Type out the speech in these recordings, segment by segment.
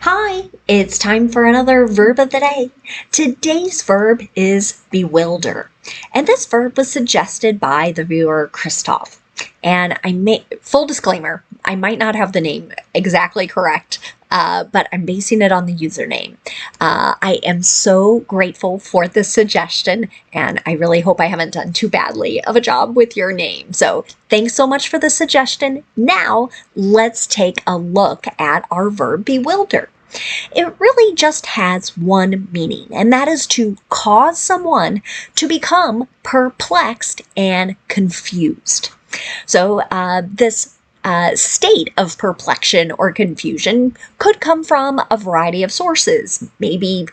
Hi, it's time for another verb of the day. Today's verb is bewilder, and this verb was suggested by the viewer Christoph. And full disclaimer, I might not have the name exactly correct, but I'm basing it on the username. I am so grateful for this suggestion, and I really hope I haven't done too badly of a job with your name. So thanks so much for the suggestion. Now let's take a look at our verb bewilder. It really just has one meaning, and that is to cause someone to become perplexed and confused. So this state of perplexion or confusion could come from a variety of sources. Maybe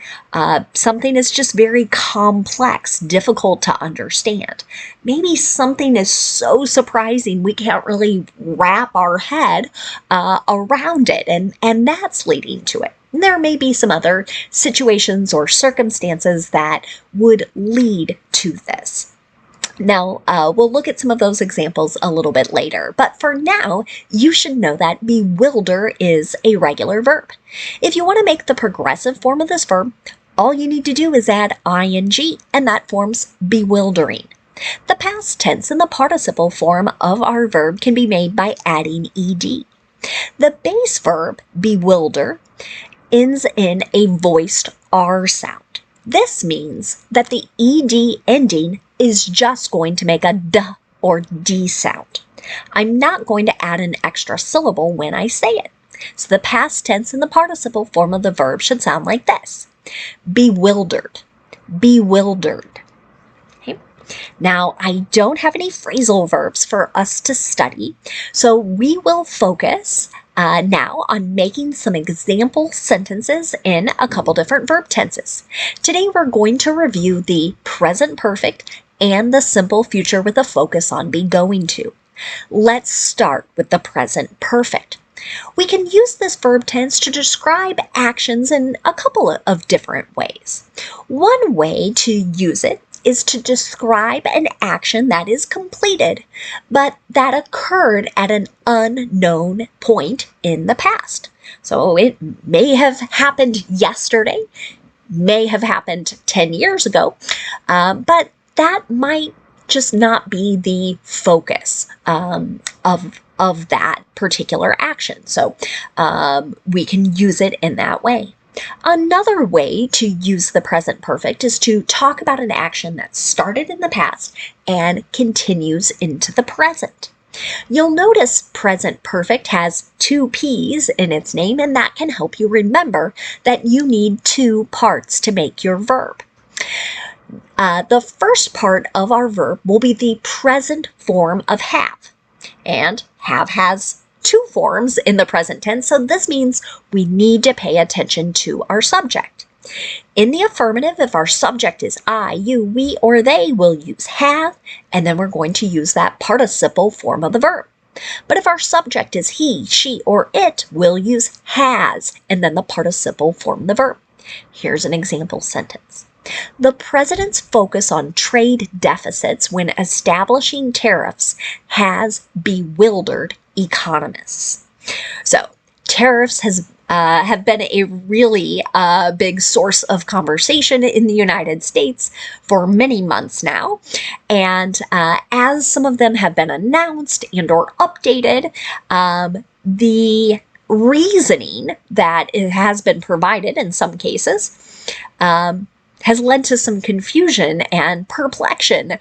something is just very complex, difficult to understand. Maybe something is so surprising we can't really wrap our head around it, and that's leading to it. There may be some other situations or circumstances that would lead to this. Now, we'll look at some of those examples a little bit later, but for now, you should know that bewilder is a regular verb. If you want to make the progressive form of this verb, all you need to do is add ing, and that forms bewildering. The past tense and the participle form of our verb can be made by adding ed. The base verb, bewilder, ends in a voiced R sound. This means that the ed ending is just going to make a d or d sound. I'm not going to add an extra syllable when I say it. So the past tense and the participle form of the verb should sound like this. Bewildered, bewildered. Okay. Now, I don't have any phrasal verbs for us to study, so we will focus now on making some example sentences in a couple different verb tenses. Today we're going to review the present perfect and the simple future with a focus on be going to. Let's start with the present perfect. We can use this verb tense to describe actions in a couple of different ways. One way to use it is to describe an action that is completed, but that occurred at an unknown point in the past. So it may have happened yesterday, may have happened 10 years ago, but that might just not be the focus of that particular action. So we can use it in that way. Another way to use the present perfect is to talk about an action that started in the past and continues into the present. You'll notice present perfect has two P's in its name, and that can help you remember that you need two parts to make your verb. The first part of our verb will be the present form of have, and have has two forms in the present tense, so this means we need to pay attention to our subject. In the affirmative, if our subject is I, you, we, or they, we'll use have, and then we're going to use that participle form of the verb. But if our subject is he, she, or it, we'll use has, and then the participle form of the verb. Here's an example sentence. The president's focus on trade deficits when establishing tariffs has bewildered economists. So, tariffs have been a really big source of conversation in the United States for many months now. And as some of them have been announced and or updated, the reasoning that it has been provided in some cases has led to some confusion and perplexion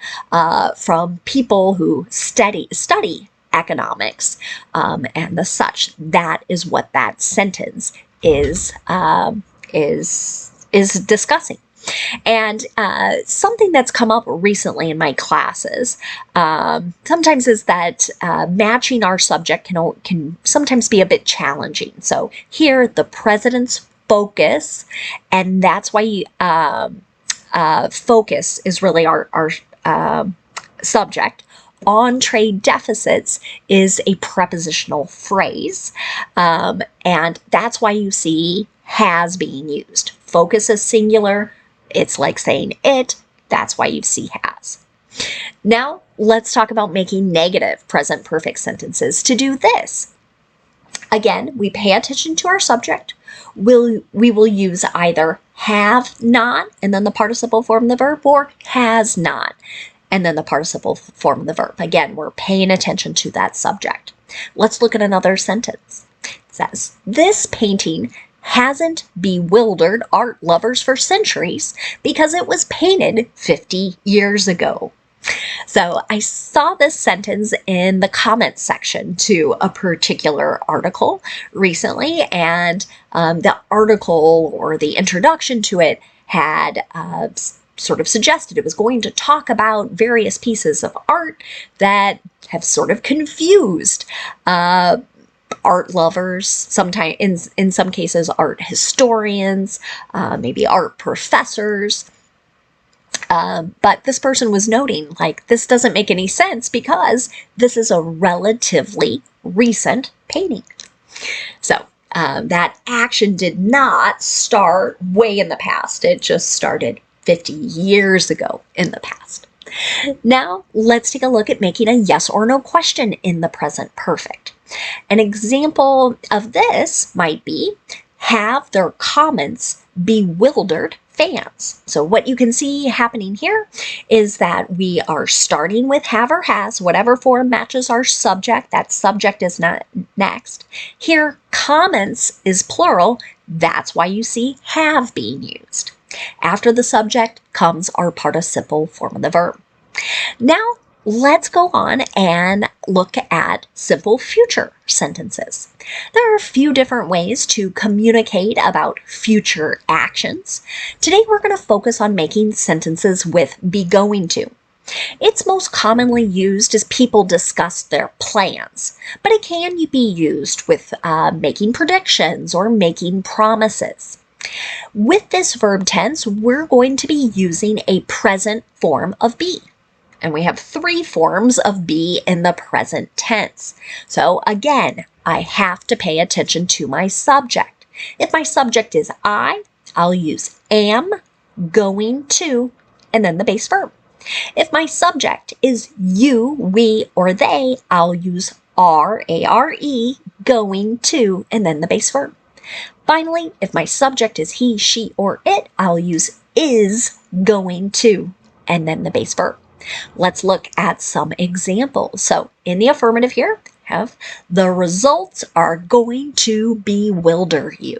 from people who study economics and the such. That is what that sentence is discussing. And something that's come up recently in my classes sometimes is that matching our subject can sometimes be a bit challenging. So here, the president's focus, and that's why focus is really our subject, on trade deficits is a prepositional phrase, and that's why you see has being used. Focus is singular, it's like saying it, that's why you see has. Now let's talk about making negative present perfect sentences. To do this, Again, we pay attention to our subject. We will use either have not and then the participle form of the verb, or has not and then the participle form of the verb. Again, we're paying attention to that subject. Let's look at another sentence. It says, this painting hasn't bewildered art lovers for centuries because it was painted 50 years ago. So I saw this sentence in the comments section to a particular article recently, and the article or the introduction to it had sort of suggested it was going to talk about various pieces of art that have sort of confused art lovers, sometimes in some cases art historians, maybe art professors. But this person was noting, like, this doesn't make any sense because this is a relatively recent painting. So that action did not start way in the past. It just started 50 years ago in the past. Now, let's take a look at making a yes or no question in the present perfect. An example of this might be, have their comments bewildered fans? So what you can see happening here is that we are starting with have or has, whatever form matches our subject. That subject is not next. Here, comments is plural. That's why you see have being used. After the subject comes our participle form of the verb. Now, let's go on and look at simple future sentences. There are a few different ways to communicate about future actions. Today, we're going to focus on making sentences with be going to. It's most commonly used as people discuss their plans, but it can be used with making predictions or making promises. With this verb tense, we're going to be using a present form of be. And we have 3 forms of be in the present tense. So again, I have to pay attention to my subject. If my subject is I'll use am, going to, and then the base verb. If my subject is you, we, or they, I'll use are, A-R-E, going to, and then the base verb. Finally, if my subject is he, she, or it, I'll use is, going to, and then the base verb. Let's look at some examples. So in the affirmative here, have the results are going to bewilder you.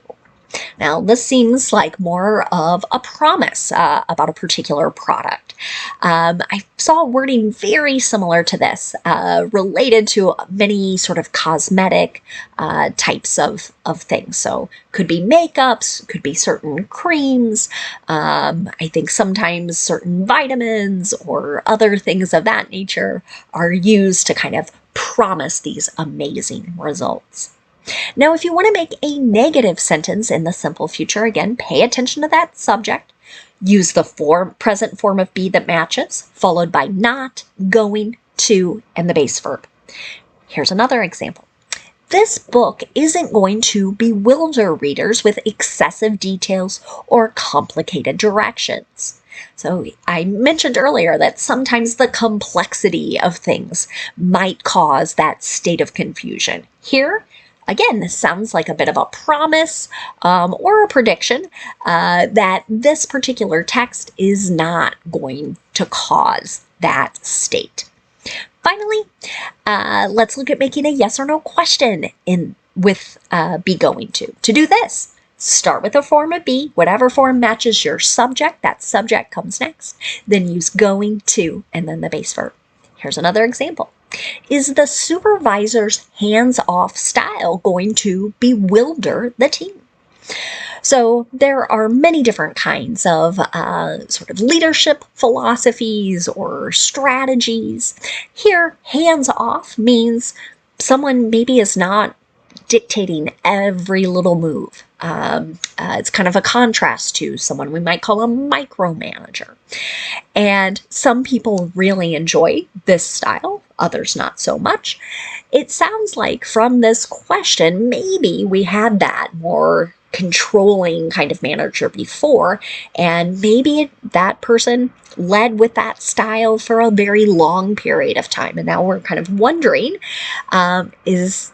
Now, this seems like more of a promise about a particular product. I saw wording very similar to this, related to many sort of cosmetic types of things. So could be makeups, could be certain creams. I think sometimes certain vitamins or other things of that nature are used to kind of promise these amazing results. Now, if you want to make a negative sentence in the simple future, again, pay attention to that subject. Use the present form of be that matches, followed by not, going, to, and the base verb. Here's another example. This book isn't going to bewilder readers with excessive details or complicated directions. So I mentioned earlier that sometimes the complexity of things might cause that state of confusion. Here, again, this sounds like a bit of a promise or a prediction that this particular text is not going to cause that state. Finally, let's look at making a yes or no question with be going to. To do this, start with a form of be, whatever form matches your subject, that subject comes next. Then use going to and then the base verb. Here's another example. Is the supervisor's hands-off style going to bewilder the team? So there are many different kinds of sort of leadership philosophies or strategies. Here, hands-off means someone maybe is not dictating every little move. It's kind of a contrast to someone we might call a micromanager. And some people really enjoy this style, others not so much. It sounds like from this question, maybe we had that more controlling kind of manager before, and maybe that person led with that style for a very long period of time. And now we're kind of wondering, is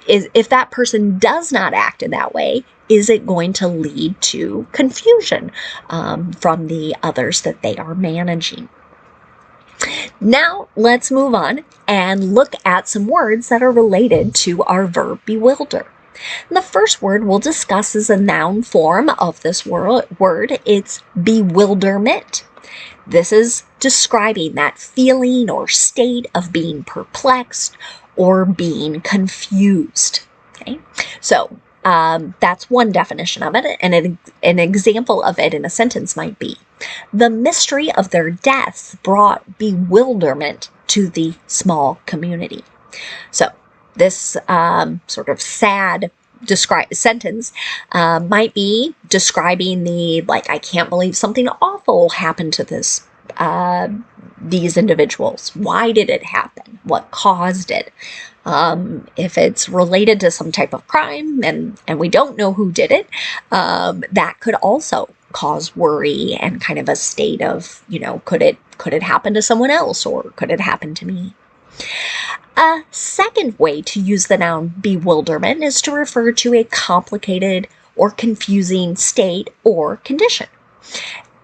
if that person does not act in that way, is it going to lead to confusion from the others that they are managing? Now let's move on and look at some words that are related to our verb bewilder. And the first word we'll discuss is a noun form of this word. It's bewilderment. This is describing that feeling or state of being perplexed or being confused. Okay, so that's one definition of it, and an example of it in a sentence might be, the mystery of their deaths brought bewilderment to the small community. So this sort of sad sentence might be describing the, like, I can't believe something awful happened to these individuals. Why did it happen? What caused it? If it's related to some type of crime and we don't know who did it, that could also cause worry and kind of a state of, could it happen to someone else, or could it happen to me? A second way to use the noun bewilderment is to refer to a complicated or confusing state or condition.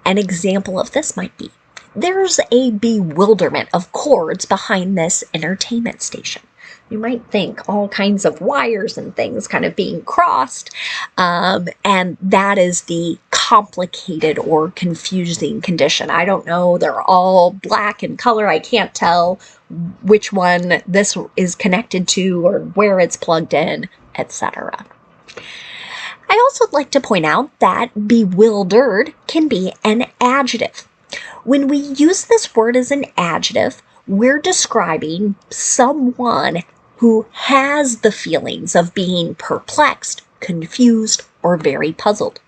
An example of this might be, there's a bewilderment of cords behind this entertainment station. You might think all kinds of wires and things kind of being crossed, and that is the complicated or confusing condition. I don't know, they're all black in color. I can't tell which one this is connected to or where it's plugged in, etc. I also like to point out that bewildered can be an adjective. When we use this word as an adjective, we're describing someone who has the feelings of being perplexed, confused, or very puzzled.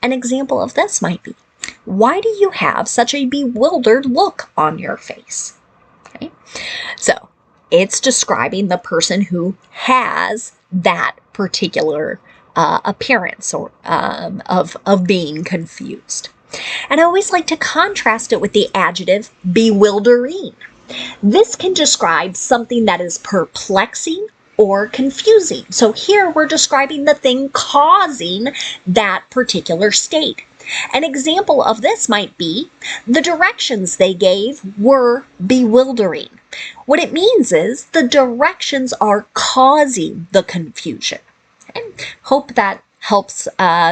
An example of this might be, why do you have such a bewildered look on your face? Okay. So it's describing the person who has that particular appearance or of being confused. And I always like to contrast it with the adjective bewildering. This can describe something that is perplexing or confusing. So here we're describing the thing causing that particular state. An example of this might be, the directions they gave were bewildering. What it means is the directions are causing the confusion. Okay? Hope that helps.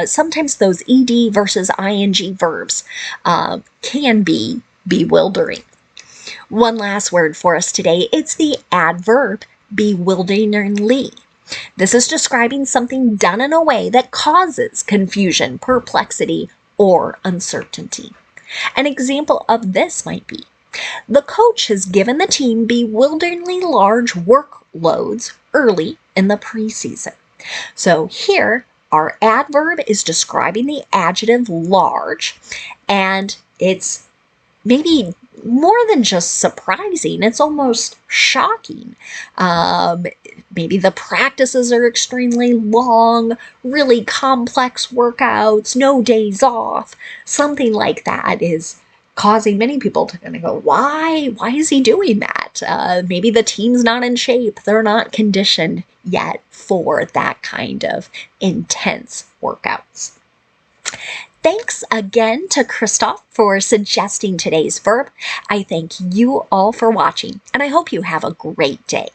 Sometimes those ed versus ing verbs can be bewildering. One last word for us today. It's the adverb bewilderingly. This is describing something done in a way that causes confusion, perplexity, or uncertainty. An example of this might be, the coach has given the team bewilderingly large workloads early in the preseason. So here, our adverb is describing the adjective large, and it's maybe more than just surprising, it's almost shocking. Maybe the practices are extremely long, really complex workouts, no days off. Something like that is causing many people to kind of go, why is he doing that? Maybe the team's not in shape. They're not conditioned yet for that kind of intense workouts. Thanks again to Christoph for suggesting today's verb. I thank you all for watching, and I hope you have a great day.